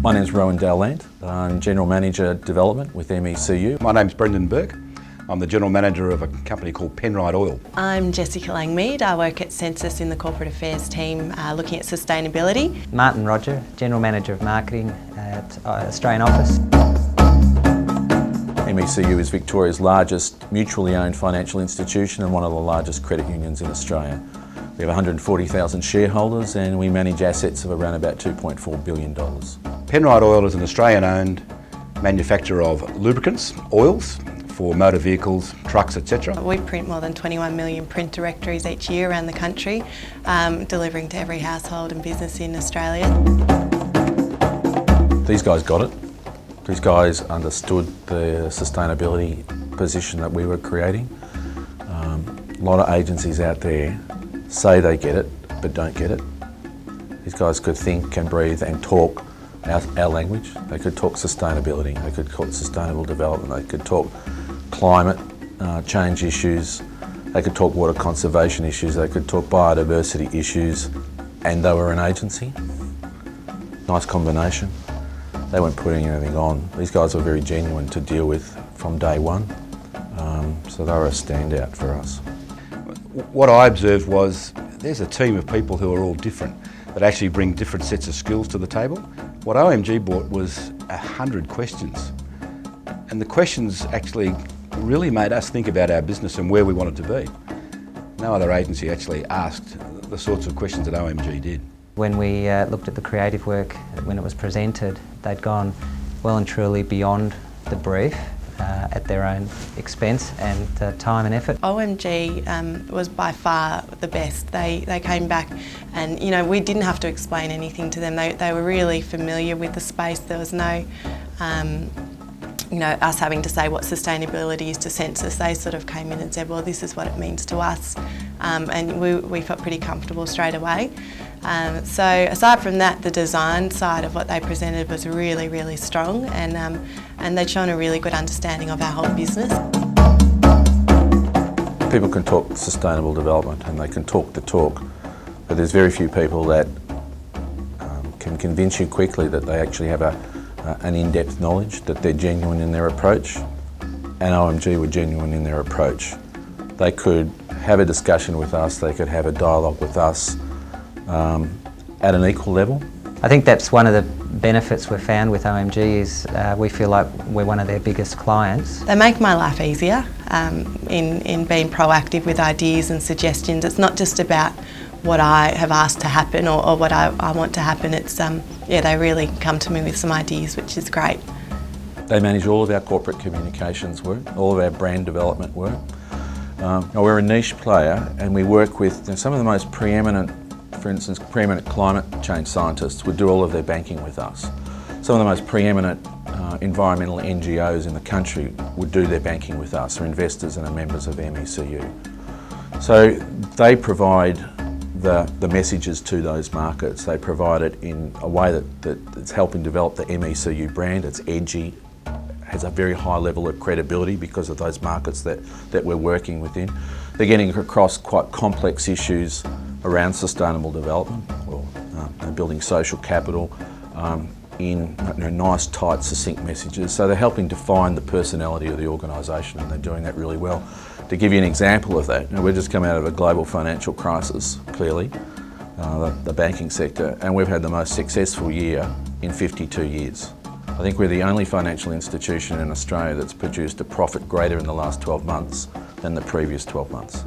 My name's Rowan Dowland. I'm General Manager Development with MECU. My name's Brendan Burke. I'm the General Manager of a company called Penrite Oil. I'm Jessica Langmead. I work at Census in the Corporate Affairs team looking at sustainability. Martin Roger, General Manager of Marketing at Australian Office. MECU is Victoria's largest mutually owned financial institution and one of the largest credit unions in Australia. We have 140,000 shareholders and we manage assets of around about $2.4 billion. Penrite Oil is an Australian-owned manufacturer of lubricants, oils, for motor vehicles, trucks, etc. We print more than 21 million print directories each year around the country, delivering to every household and business in Australia. These guys got it. These guys understood the sustainability position that we were creating. A lot of agencies out there say they get it, but don't get it. These guys could think and breathe and talk our language. They could talk sustainability, they could talk sustainable development, they could talk climate change issues, they could talk water conservation issues, they could talk biodiversity issues, and they were an agency. Nice combination. They weren't putting anything on. These guys were very genuine to deal with from day one, so they were a standout for us. What I observed was there's a team of people who are all different, that actually bring different sets of skills to the table. What OMG brought was 100 questions, and the questions actually really made us think about our business and where we wanted to be. No other agency actually asked the sorts of questions that OMG did. When we looked at the creative work, when it was presented, they'd gone well and truly beyond the brief at their own expense and time and effort. OMG was by far the best. They came back and, you know, we didn't have to explain anything to them. They were really familiar with the space. There was no us having to say what sustainability is to Census. They sort of came in and said, well, this is what it means to us, and we felt pretty comfortable straight away. So aside from that, the design side of what they presented was really, really strong, and they'd shown a really good understanding of our whole business. People can talk sustainable development and they can talk the talk, but there's very few people that can convince you quickly that they actually have an in-depth knowledge, that they're genuine in their approach, and OMG were genuine in their approach. They could have a discussion with us, they could have a dialogue with us at an equal level. I think that's one of the benefits we've found with OMG is we feel like we're one of their biggest clients. They make my life easier in being proactive with ideas and suggestions. It's not just about what I have asked to happen or what I want to happen. It's they really come to me with some ideas, which is great. They manage all of our corporate communications work, all of our brand development work. We're a niche player and we work with some of the most preeminent, for instance, preeminent climate change scientists would do all of their banking with us. Some of the most preeminent environmental NGOs in the country would do their banking with us, are investors and are members of MECU. So they provide the messages to those markets. They provide it in a way that's helping develop the MECU brand. It's edgy, has a very high level of credibility because of those markets that we're working within. They're getting across quite complex issues around sustainable development, or building social capital in nice, tight, succinct messages. So they're helping define the personality of the organisation, and they're doing that really well. To give you an example of that, we've just come out of a global financial crisis, clearly, the banking sector, and we've had the most successful year in 52 years. I think we're the only financial institution in Australia that's produced a profit greater in the last 12 months than the previous 12 months.